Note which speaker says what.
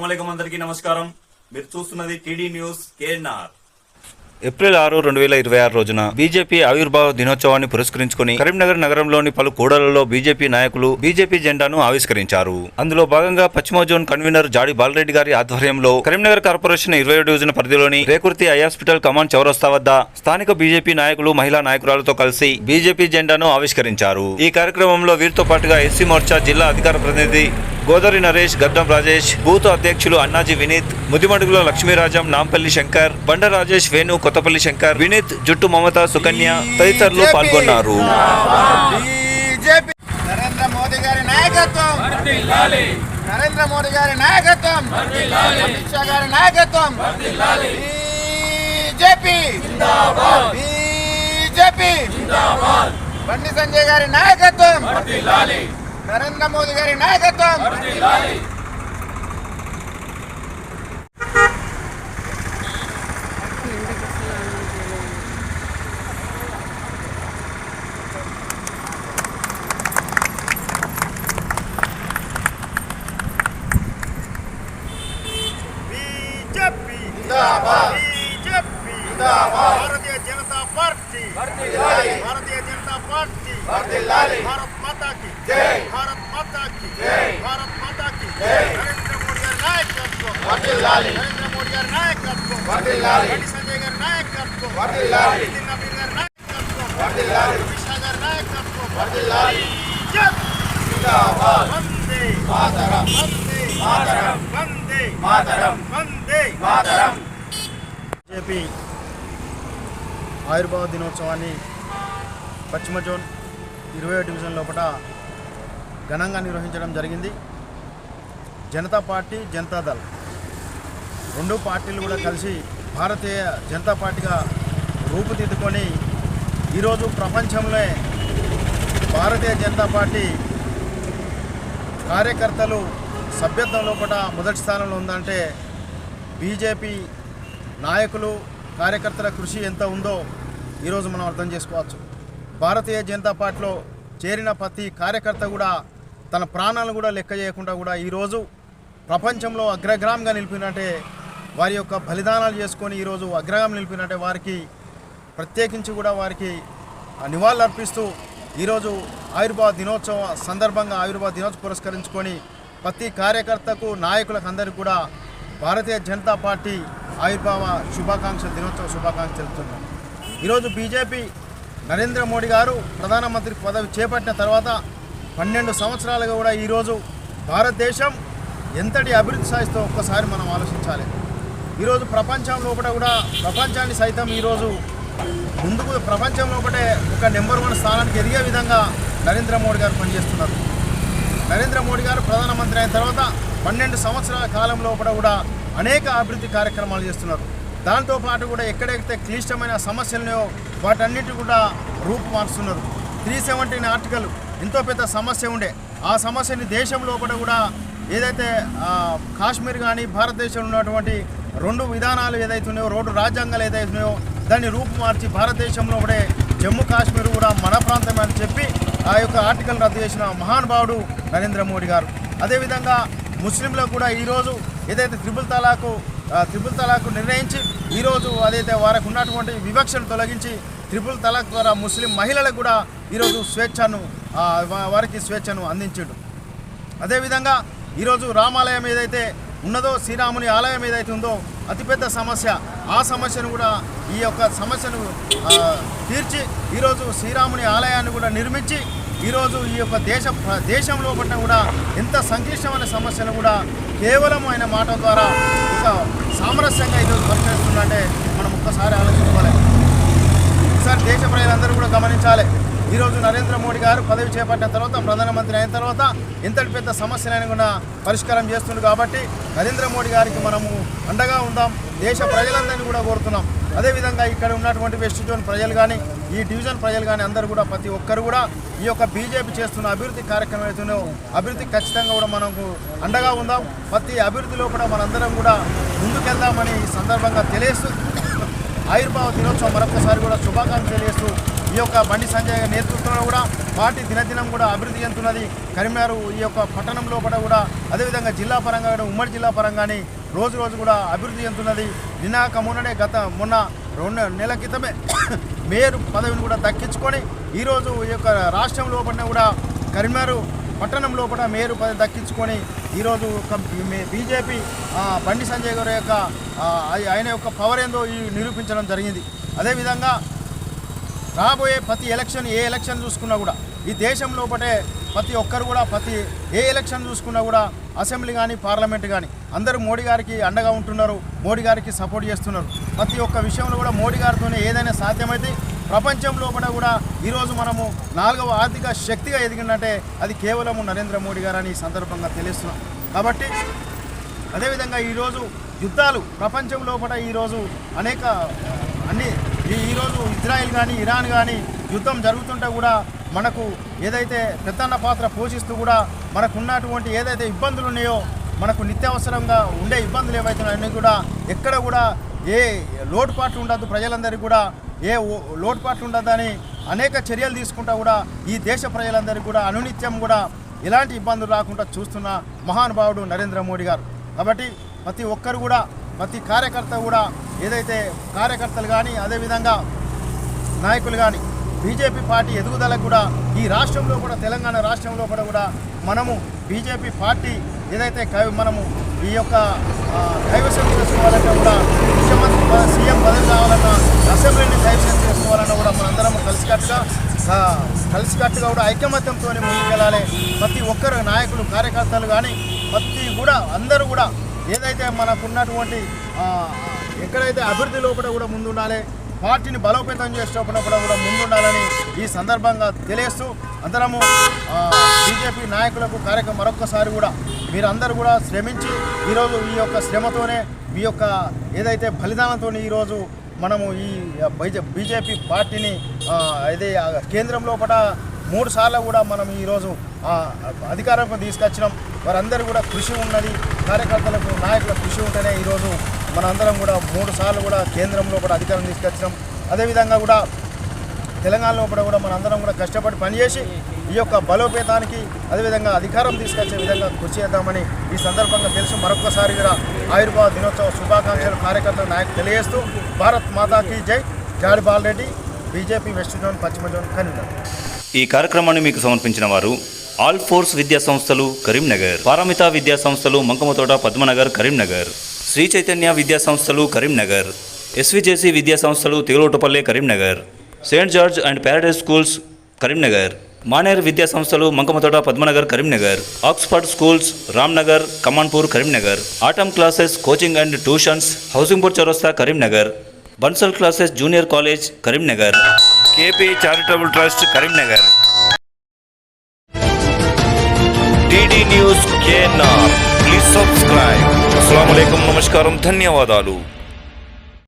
Speaker 1: అస్సలాముఅలైకుం అందరికీ నమస్కారం. మీరు చూస్తున్నది టీడీ న్యూస్ కేఎన్ఆర్.
Speaker 2: ఏప్రిల్ 6, 2026 రోజున బీజేపీ ఆవిర్భావ దినోత్సవాన్ని పురస్కరించుకుని కరీంనగర్ నగరంలోని పలు కూడళ్లలో బీజేపీ నాయకులు బీజేపీ జెండాను ఆవిష్కరించారు. అందులో భాగంగా పశ్చిమ జోన్ కన్వీనర్ జాడి బాలరెడ్డి గారి ఆధ్వర్యంలో కరీంనగర్ కార్పొరేషన్ 20 డివిజన్ పరిధిలోని రేకుర్తి ఐ హాస్పిటల్ కమాండ్ చౌరస్తా వద్ద స్థానిక బీజేపీ నాయకులు, మహిళా నాయకురాలతో కలిసి బీజేపీ జెండాను ఆవిష్కరించారు. ఈ కార్యక్రమంలో వీరితో పాటుగా ఎస్సీ మోర్చా జిల్లా అధికార ప్రతినిధి గోదారి నరేష్, గడ్డం రాజేష్, బూత్ అధ్యక్షులు అన్నాజీ వినీత్, ముదిమడుగుల లక్ష్మీరాజం, నాంపల్లి శంకర్, బండ రాజేష్, వేణు, కొత్తపల్లి శంకర్, వినీత్, జుట్టు మమత, సుకన్య తదితరులు పాల్గొన్నారు.
Speaker 3: నరేంద్ర మోదీ గారి నాయకత్వం, నరేంద్ర మోదీ గారి నాయకత్వం, అమిత్ షా గారి నాయకత్వం, బీజేపీ బీజేపీ, బండి సంజయ్ గారి నాయకత్వం, నరేంద్ర మోదీ గారి నాయకత్వం. బీజేపీ జిందాబాద్, బీజేపీ జిందాబాద్, భారతీయ జనతా పార్టీ వర్ధిల్లాలి, భారతీయ జనతా పార్టీ వర్ధిల్లాలి, భారత్ మాతా కీ జై, భారత్ మాతా కీ జై, భారత్ మాతా కీ జై. నరేంద్ర మోదీ గారి నాయకత్వం వర్ధిల్లాలి, నరేంద్ర మోదీ గారి నాయకత్వం వర్ధిల్లాలి, బండి సంజయ్ గారి నాయకత్వం వర్ధిల్లాలి, నితిన్ నబీన్ గారి నాయకత్వం వర్ధిల్లాలి, అమిత్ షా గారి నాయకత్వం వర్ధిల్లాలి. జిందాబాద్, వందే మాతరం, వందే మాతరం, వందే మాతరం, వందే మాతరం. బీజేపీ ఆవిర్భావ దినోత్సవాన్ని పశ్చిమ జోన్ 20 డివిజన్ లోపల ఘనంగా నిర్వహించడం జరిగింది. జనతా పార్టీ, జనతాదళ్ రెండు పార్టీలు కూడా కలిసి భారతీయ జనతా పార్టీగా రూపుదిద్దుకొని ఈరోజు ప్రపంచంలో భారతీయ జనతా పార్టీ కార్యకర్తలు సభ్యత్వం లోపల మొదటి స్థానంలో ఉందంటే బీజేపీ నాయకులు, కార్యకర్తల కృషి ఎంత ఉందో ఈరోజు మనం అర్థం చేసుకోవచ్చు. భారతీయ జనతా పార్టీలో చేరిన ప్రతి కార్యకర్త కూడా తన ప్రాణాలను కూడా లెక్క చేయకుండా కూడా ఈరోజు ప్రపంచంలో అగ్రగ్రామంగా నిలిపినట్టే, వారి యొక్క బలిదానాలు చేసుకొని ఈరోజు అగ్రగామి నిలిపినట్టే వారికి ప్రత్యేకించి కూడా వారికి నివాళులు అర్పిస్తూ ఈరోజు ఆవిర్భావ దినోత్సవం సందర్భంగా ఆవిర్భావ దినోత్సవం పురస్కరించుకొని ప్రతి కార్యకర్తకు, నాయకులకు అందరికీ కూడా భారతీయ జనతా పార్టీ ఆవిర్భావ దినోత్సవ శుభాకాంక్షలు తెలుపుతున్నాం. ఈరోజు బీజేపీ నరేంద్ర మోడీ గారు ప్రధానమంత్రి పదవి చేపట్టిన తర్వాత 12 సంవత్సరాలుగా కూడా ఈరోజు భారతదేశం ఎంతటి అభివృద్ధి సాధిస్తూ ఒక్కసారి మనం ఆలోచించాలి. ఈరోజు ప్రపంచం లోపల కూడా ప్రపంచాన్ని సైతం ఈరోజు ముందుకు ప్రపంచం లోపలే ఒక నెంబర్ 1 స్థానానికి ఎదిగే విధంగా నరేంద్ర మోడీ గారు పనిచేస్తున్నారు. నరేంద్ర మోడీ గారు ప్రధానమంత్రి అయిన తర్వాత 12 సంవత్సరాల కాలం లోపల కూడా అనేక అభివృద్ధి కార్యక్రమాలు చేస్తున్నారు. దాంతోపాటు కూడా ఎక్కడైతే క్లిష్టమైన సమస్యలున్నాయో వాటన్నిటి కూడా రూపు మార్చుతున్నారు. 317 ఆర్టికల్ ఎంతో పెద్ద సమస్య ఉండే, ఆ సమస్యని దేశం లోపల కూడా ఏదైతే కాశ్మీర్ కానీ భారతదేశంలో ఉన్నటువంటి 2 విధానాలు ఏదైతే ఉన్నాయో, 2 రాజ్యాంగాలు ఏదైతే ఉన్నాయో దాన్ని రూపు మార్చి భారతదేశంలో కూడా జమ్మూ కాశ్మీర్ కూడా మన ప్రాంతం అని చెప్పి ఆ యొక్క ఆర్టికల్ రద్దు చేసిన మహానుభావుడు నరేంద్ర మోడీ గారు. అదేవిధంగా ముస్లింలకు కూడా ఈరోజు ఏదైతే త్రిపుల్ తలాక్ నిర్ణయించి ఈరోజు అదైతే వారికి ఉన్నటువంటి వివక్షను తొలగించి త్రిపుల్ తలాక్ ద్వారా ముస్లిం మహిళలకు కూడా ఈరోజు వారికి స్వేచ్ఛను అందించాడు. అదేవిధంగా ఈరోజు రామాలయం ఏదైతే ఉన్నదో, శ్రీరాముని ఆలయం ఏదైతే ఉందో అతిపెద్ద సమస్య, ఆ సమస్యను కూడా ఈ యొక్క సమస్యను తీర్చి ఈరోజు శ్రీరాముని ఆలయాన్ని కూడా నిర్మించి ఈరోజు ఈ యొక్క దేశంలో పట్ల కూడా ఎంత సంక్లిష్టమైన సమస్యను కూడా కేవలం ఆయన మాట ద్వారా ఒక సామరస్యంగా ఈరోజు పరిష్కరిస్తుందంటే మనం ఒక్కసారి ఆలోచించుకోవాలి. ఒకసారి దేశ ప్రజలందరూ కూడా గమనించాలి. ఈరోజు నరేంద్ర మోడీ గారు పదవి చేపట్టిన తర్వాత, ప్రధానమంత్రి అయిన తర్వాత ఎంతటి పెద్ద సమస్యలైనా కూడా పరిష్కారం చేస్తుంది. కాబట్టి నరేంద్ర మోడీ గారికి మనము అండగా ఉందాం, దేశ ప్రజలందరినీ కూడా కోరుతున్నాం. అదేవిధంగా ఇక్కడ ఉన్నటువంటి వెస్ట్ జోన్ ప్రజలు కానీ, ఈ డివిజన్ ప్రజలు కానీ అందరూ కూడా ప్రతి ఒక్కరు కూడా ఈ యొక్క బీజేపీ చేస్తున్న అభివృద్ధి కార్యక్రమం అవుతుందో అభివృద్ధి ఖచ్చితంగా కూడా మనకు అండగా ఉందాం. ప్రతి అభివృద్ధిలో కూడా మనందరం కూడా ముందుకెళ్దామని ఈ సందర్భంగా తెలియజేస్తూ ఆవిర్భావ దినోత్సవం మరొకసారి కూడా శుభాకాంక్షలు తెలియజేస్తూ ఈ యొక్క బండి సంజయ్ నేతృత్వంలో కూడా పార్టీ దినదినం కూడా అభివృద్ధి చెందుతున్నది. కరీంనగర్ ఈ యొక్క పట్టణం లోపల కూడా అదేవిధంగా జిల్లా పరంగా కూడా ఉమ్మడి జిల్లా పరంగానే రోజు రోజు కూడా అభివృద్ధి చెందుతున్నది. మొన్ననే మొన్న 2 నెలల క్రితమే మేయర్ పదవిని కూడా దక్కించుకొని ఈరోజు ఈ యొక్క రాష్ట్రం లోపల కూడా కరీంనగర్ పట్టణం లోపల మేయర్ పదవి దక్కించుకొని ఈరోజు బీజేపీ బండి సంజయ్ గారి యొక్క ఆయన యొక్క పవర్ ఏందో నిరూపించడం జరిగింది. అదేవిధంగా రాబోయే ప్రతి ఎలక్షన్ ఏ ఎలక్షన్ చూసుకున్నా కూడా ఈ దేశం లోపటే ప్రతి ఒక్కరు కూడా ఏ ఎలక్షన్ చూసుకున్నా కూడా అసెంబ్లీ కానీ పార్లమెంట్ కానీ అందరూ మోడీ గారికి అండగా ఉంటున్నారు, మోడీ గారికి సపోర్ట్ చేస్తున్నారు. ప్రతి ఒక్క విషయంలో కూడా మోడీ గారితోనే ఏదైనా సాధ్యమైతే ప్రపంచం లోపల కూడా ఈరోజు మనము 4వ ఆర్థిక శక్తిగా ఎదిగిందంటే అది కేవలం నరేంద్ర మోడీ గారని ఈ సందర్భంగా తెలుస్తున్నాం. కాబట్టి అదేవిధంగా ఈరోజు యుద్ధాలు ప్రపంచం లోపల ఈరోజు ఈరోజు ఇజ్రాయెల్ కానీ ఇరాన్ కానీ యుద్ధం జరుగుతుంటే కూడా మనకు ఏదైతే పెద్దన్న పాత్ర పోషిస్తూ కూడా మనకున్నటువంటి ఏదైతే ఇబ్బందులు ఉన్నాయో మనకు నిత్యావసరంగా ఉండే ఇబ్బందులు ఏవైతున్నాయో కూడా ఎక్కడ కూడా ఏ లోటుపాట్లు ఉండద్దు, ప్రజలందరికీ కూడా ఏ లోటుపాట్లు ఉండద్దని అనేక చర్యలు తీసుకుంటా కూడా ఈ దేశ ప్రజలందరికీ కూడా అనునిత్యం కూడా ఎలాంటి ఇబ్బందులు రాకుండా చూస్తున్న మహానుభావుడు నరేంద్ర మోడీ గారు. కాబట్టి ప్రతి ఒక్కరు కూడా ప్రతి కార్యకర్త కూడా ఏదైతే కార్యకర్తలు కానీ అదేవిధంగా నాయకులు కానీ బీజేపీ పార్టీ ఎదుగుదలకు కూడా ఈ రాష్ట్రంలో కూడా తెలంగాణ రాష్ట్రంలో కూడా మనము బీజేపీ పార్టీ ఏదైతే మనము ఈ యొక్క కైవసం చేసుకోవాలన్నా కూడా ముఖ్యమంత్రి సీఎం పదవి కావాలన్నా అసెంబ్లీని కైవసం చేసుకోవాలన్నా కూడా మనందరం కలిసికట్టుగా కూడా ఐకమత్యంతో ముందుకెళ్ళాలి. ప్రతి ఒక్కరు నాయకులు కార్యకర్తలు కానీ అందరూ కూడా ఏదైతే మనకున్నటువంటి ఎక్కడైతే అభివృద్ధి లోపల కూడా ముందుండాలి, పార్టీని బలోపేతం చేసేటప్పుడు కూడా ముందుండాలని ఈ సందర్భంగా తెలియస్తూ అందరము బీజేపీ నాయకులకు కార్యక్రమం మరొక్కసారి కూడా మీరందరూ కూడా శ్రమించి ఈరోజు ఈ యొక్క శ్రమతోనే మీ యొక్క ఏదైతే బలిదానంతో ఈరోజు మనము ఈ బీజేపీ పార్టీని కేంద్రం లోపల 3 సార్లు కూడా మనం ఈరోజు అధికారంలో తీసుకొచ్చినాం. వారందరూ కూడా కృషి ఉన్నది, కార్యకర్తలకు నాయకుల కృషి ఉంటేనే ఈరోజు మనందరం కూడా 3 సార్లు కూడా కేంద్రంలో కూడా అధికారం తీసుకొచ్చినాం. అదేవిధంగా కూడా తెలంగాణలో కూడా మనందరం కూడా కష్టపడి పనిచేసి ఈ యొక్క బలోపేతానికి అదేవిధంగా అధికారం తీసుకొచ్చే విధంగా కృషి చేద్దామని ఈ సందర్భంగా తెలుసు. మరొకసారి కూడా ఆవిర్భావ దినోత్సవ శుభాకాంక్షలు కార్యకర్తల నాయకులు తెలియజేస్తూ భారత్ మాతాకి జై. జాడి బాలరెడ్డి, బీజేపీ వెస్ట్ జోన్ పశ్చిమ జోన్ కన్వీనర్.
Speaker 2: ఈ కార్యక్రమాన్ని మీకు సమర్పించిన వారు ఆల్ ఫోర్స్ విద్యా సంస్థలు కరీంనగర్, పారమిత విద్యా సంస్థలు మంకమతోట పద్మనగర్ కరీంనగర్, శ్రీ చైతన్య విద్యా సంస్థలు కరీంనగర్, ఎస్విజేసి విద్యా సంస్థలు Telotapalle Karimnagar, Saint George and Paradise schools Karimnagar, Maner విద్యా సంస్థలు Mankamathota Padmanagar Karimnagar, Oxford schools Ramnagar Kamanpur Karimnagar, Atom classes coaching and tuitions Housingpur చౌరస్తా Karimnagar, Bansal classes junior college Karimnagar, KP charitable trust Karimnagar, TD news KNR. Please subscribe. అస్సలాము అలైకుం, నమస్కారం, ధన్యవాదాలు.